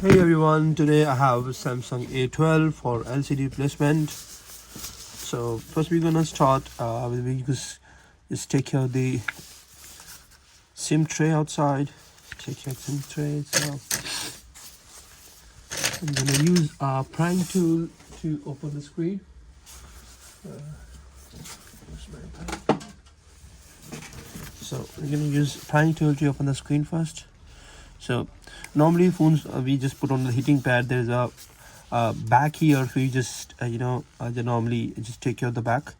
Hey everyone, today I have Samsung A12 for LCD replacement. So first we're gonna start just take out the SIM tray outside. Take out SIM tray. So I'm gonna use a prying tool to open the screen. So we're gonna use prying tool to open the screen first. So normally phones we just put on the heating pad. There's a back here, so you just normally just take out the back,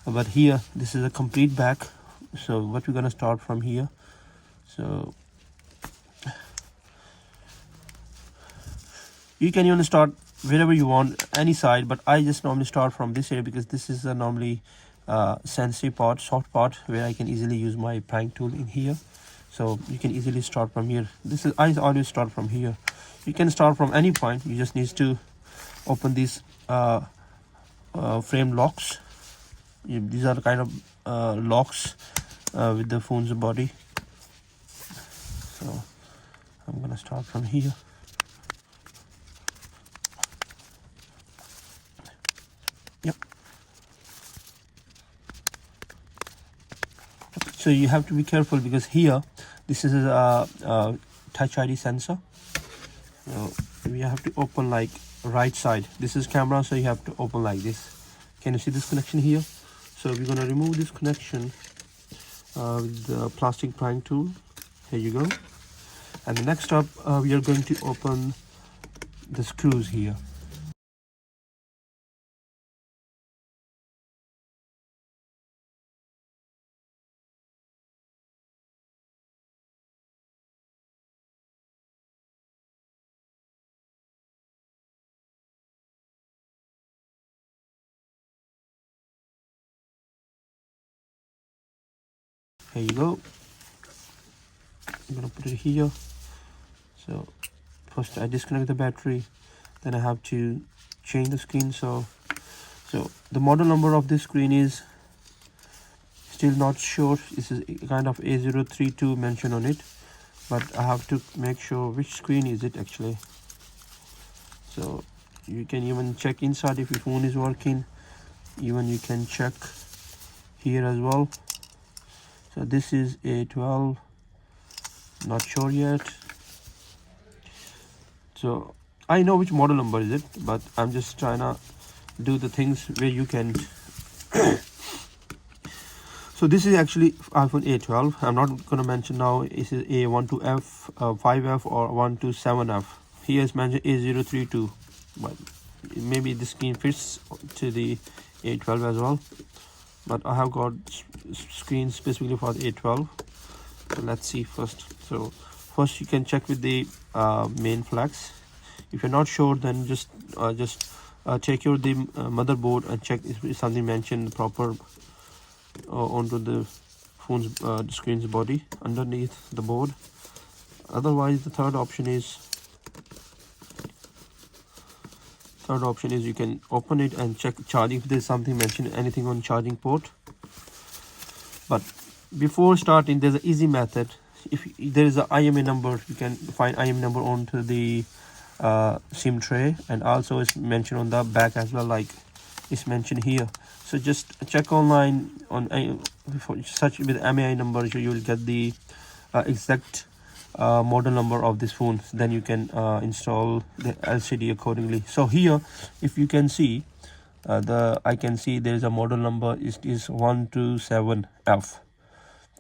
but here this is a complete back. So what we're gonna start from here. So you can even start wherever you want, any side, but I just normally start from this area because this is a normally sensitive part, soft part, where I can easily use my prying tool in here. So you can easily start from here. I always start from here. You can start from any point. You just need to open these frame locks. These are the kind of locks with the phone's body. So I'm gonna start from here. Yep. So you have to be careful because here this is a touch ID sensor. So we have to open like right side. This is camera, so you have to open like this. Can you see this connection here? So we're gonna remove this connection with the plastic prying tool. Here you go. And the next up, we are going to open the screws here. Here you go. I'm gonna put it here. So first I disconnect the battery, then I have to change the screen. So the model number of this screen is still not sure. This is kind of A032 mentioned on it, but I have to make sure which screen is it actually. So you can even check inside if your phone is working. Even you can check here as well. So this is A12, not sure yet. So I know which model number is it, but I'm just trying to do the things where you can. So this is actually iPhone A12. I'm not going to mention now is it A12F, 5F or 127F. Here is mentioned A032, but maybe the screen fits to the A12 as well. But I have got screens specifically for the A12. So let's see first. So first you can check with the main flags. If you're not sure, then just check your the motherboard and check if something mentioned proper onto the phone's screen's body underneath the board. Otherwise, the third option is you can open it and check charging if there's something mentioned, anything on charging port. But before starting, there's an easy method. If there is an IMA number, you can find IMA number onto the SIM tray, and also it's mentioned on the back as well, like it's mentioned here. So just check online on search with MAI number, so you will get the exact model number of this phone. Then you can install the LCD accordingly. So here, if you can see, I can see there is a model number. It is 127F.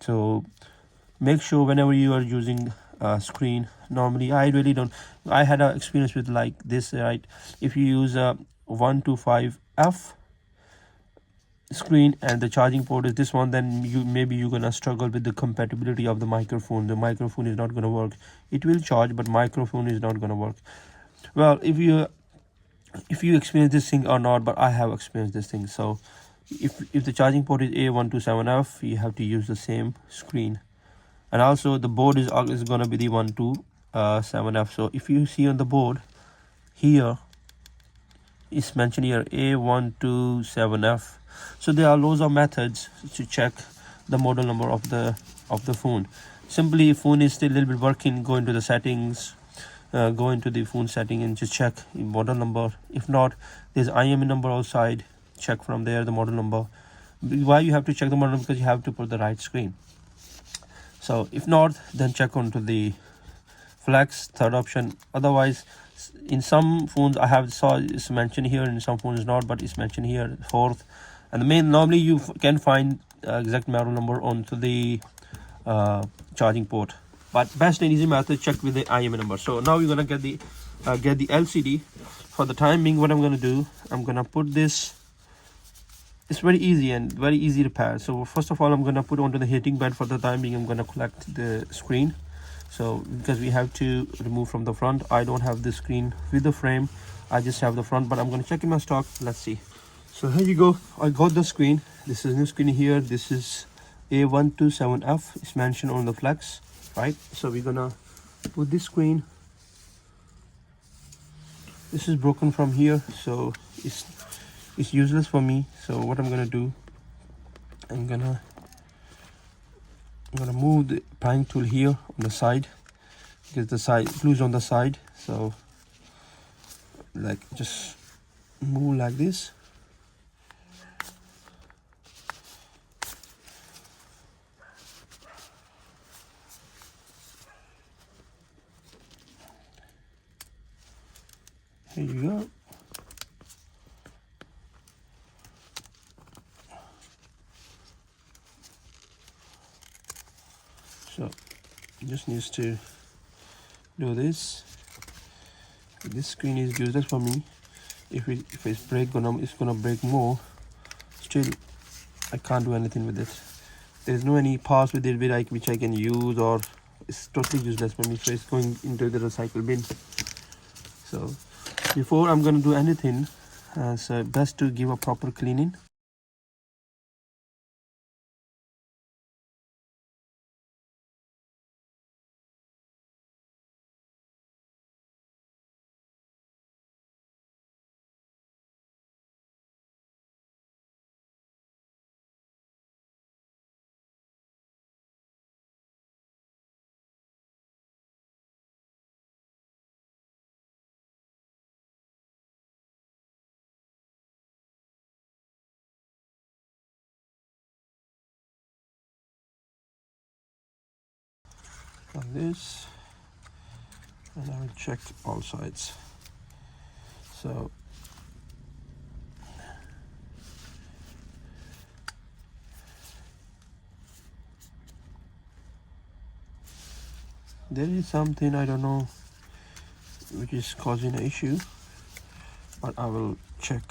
So make sure whenever you are using screen, normally I really don't. I had an experience with like this, right? If you use a 125F screen and the charging port is this one, then you're gonna struggle with the compatibility of the microphone. The microphone is not gonna work. It will charge, but microphone is not gonna work. Well, if you experience this thing or not, but I have experienced this thing. So if the charging port is A127F, you have to use the same screen. And also the board is gonna be the 127F. So if you see on the board here, it's mentioned here A127F. So there are loads of methods to check the model number of the phone. Simply, if phone is still a little bit working, go into the settings, go into the phone setting and just check the model number. If not, there's IMEI number outside, check from there the model number. Why you have to check the model number? Because you have to put the right screen. So if not, then check onto the flex, third option. Otherwise, in some phones I have saw it's mentioned here, in some phones not, but it's mentioned here fourth. And the main, normally you can find exact model number onto the charging port, but best and easy method, check with the IMEI number. So now we're gonna get the LCD. For the time being, what I'm gonna do, I'm gonna put this. It's very easy and very easy to pair. So first of all, I'm gonna put onto the heating bed. For the time being, I'm gonna collect the screen. So because we have to remove from the front, I don't have the screen with the frame, I just have the front, but I'm gonna check in my stock. Let's see. So here you go, I got the screen. This is new screen here. This is A12F. It's mentioned on the flex, right? So we're gonna put this screen. This is broken from here, so it's useless for me. So what I'm gonna do, I'm gonna move the prying tool here on the side, because the side glues on the side. So like just move like this. Here you go. So just needs to do this. This screen is useless for me. If it's it's gonna break more. Still, I can't do anything with it. There's no any parts with it which I can use, or it's totally useless for me. So it's going into the recycle bin. So before I'm gonna do anything, so best to give a proper cleaning. On this, and I will check all sides. So there is something, I don't know, which is causing an issue, but I will check.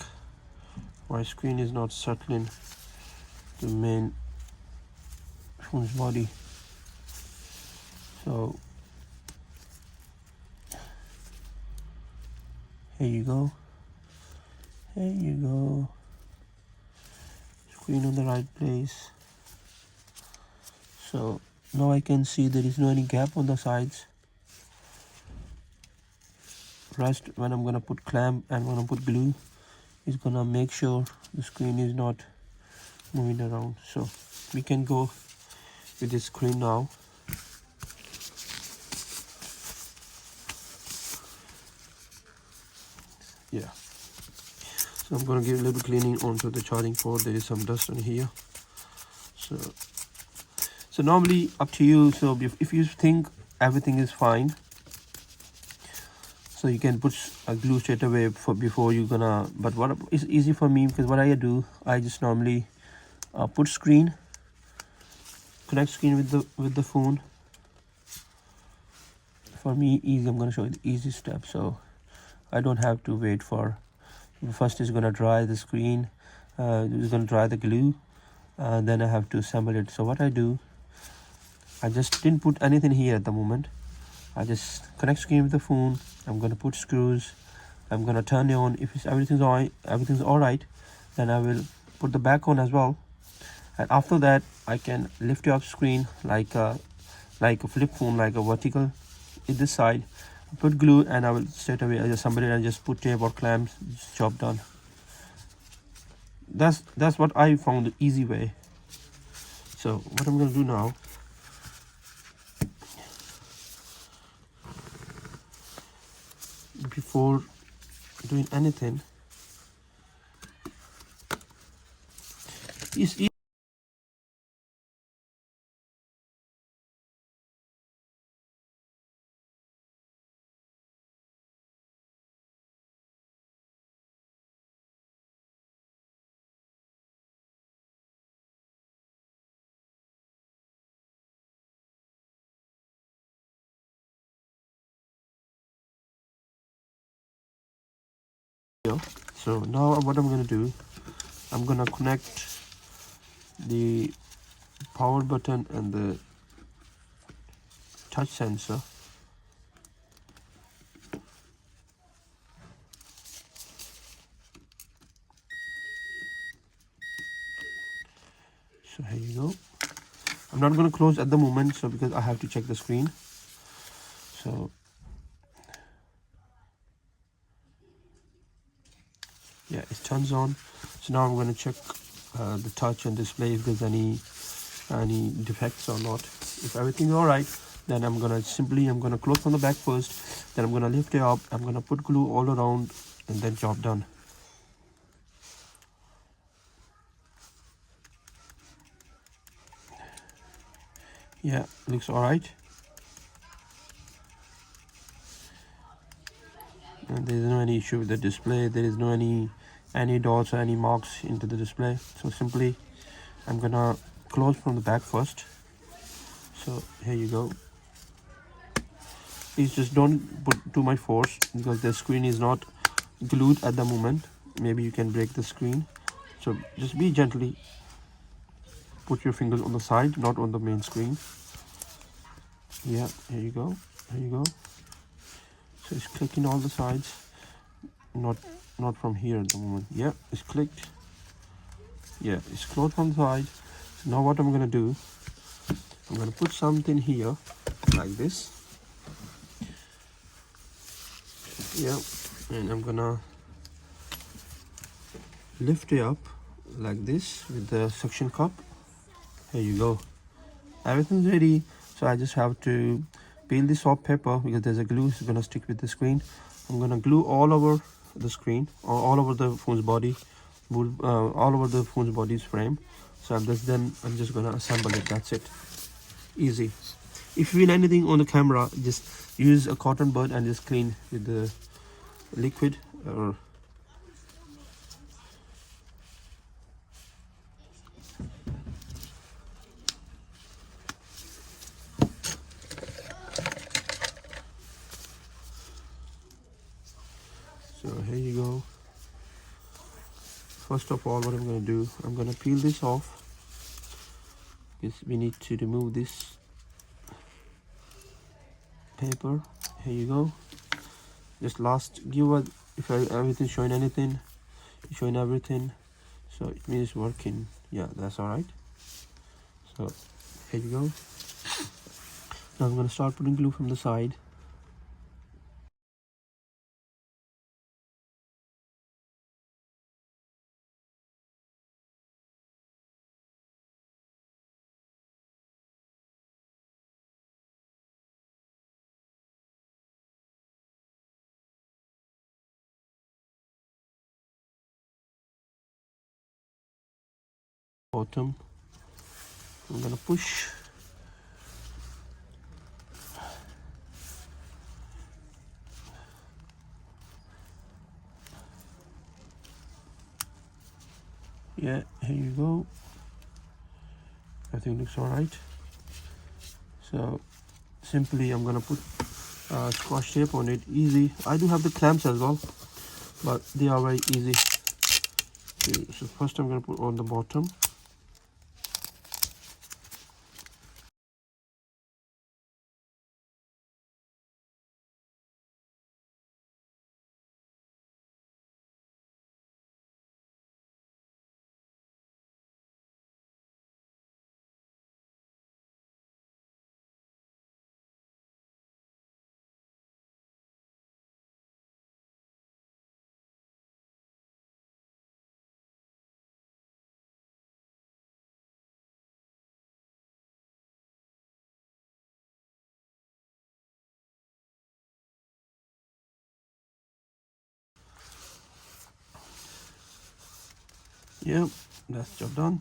My screen is not settling the main phone's body. So here you go. Here you go. Screen on the right place. So now I can see there is no any gap on the sides. Rest, when I'm gonna put clamp and when I put glue, is gonna make sure the screen is not moving around. So we can go with this screen now. Yeah, so I'm gonna give a little cleaning onto the charging port. There is some dust on here. So normally up to you. So if you think everything is fine, so you can put a glue straight away before you're gonna, but what is easy for me, because what I do, I just normally put screen, connect screen with the phone. For me, easy. I'm gonna show you the easy step, so I don't have to wait for. First is gonna dry the screen, it's gonna dry the glue, and then I have to assemble it. So what I do, I just didn't put anything here at the moment. I just connect screen with the phone. I'm gonna put screws. I'm gonna turn it on. If everything's all right, then I will put the back on as well. And after that, I can lift your screen like a flip phone, like a vertical in this side. Put glue, and I will straight away assemble it and just put tape or clamps. Job done. That's what I found the easy way. So what I'm gonna do now, before doing anything, it's easy. So now what I'm gonna do, I'm gonna connect the power button and the touch sensor. So here you go. I'm not going to close at the moment, so because I have to check the screen. So yeah, it turns on. So now I'm going to check the touch and display if there's any defects or not. If everything's all right, then I'm gonna close from the back first. Then I'm gonna lift it up. I'm gonna put glue all around, and then job done. Yeah, looks all right. And there is no any issue with the display. There is no any dots or any marks into the display. So simply I'm gonna close from the back first. So here you go. Please just don't put too much force because the screen is not glued at the moment. Maybe you can break the screen. So just be gently. Put your fingers on the side, not on the main screen. Yeah, here you go. Here you go. So it's clicking all the sides. Not from here at the moment. Yeah, it's clicked. Yeah, it's closed from the side. So now what I'm gonna do, I'm gonna put something here like this. Yeah, and I'm gonna lift it up like this with the suction cup. Here you go. Everything's ready. So I just have to peel this off paper because there's a glue. It's gonna stick with the screen. I'm gonna glue all over the screen, or all over the phone's body, all over the phone's body's frame. So I'm just gonna assemble it. That's it. Easy. If you feel anything on the camera, just use a cotton bud and just clean with the liquid. Or so here you go. First of all, what I'm gonna do, I'm gonna peel this off because we need to remove this paper. Here you go. Just give a, if everything's showing anything, showing everything, so it means working. Yeah, that's all right. So here you go. Now I'm gonna start putting glue from the side. Bottom, I'm gonna push. Yeah, here you go. I think looks all right. So simply I'm gonna put scotch tape on it. Easy. I do have the clamps as well, but they are very easy. So first I'm gonna put on the bottom. Yep, that's job done.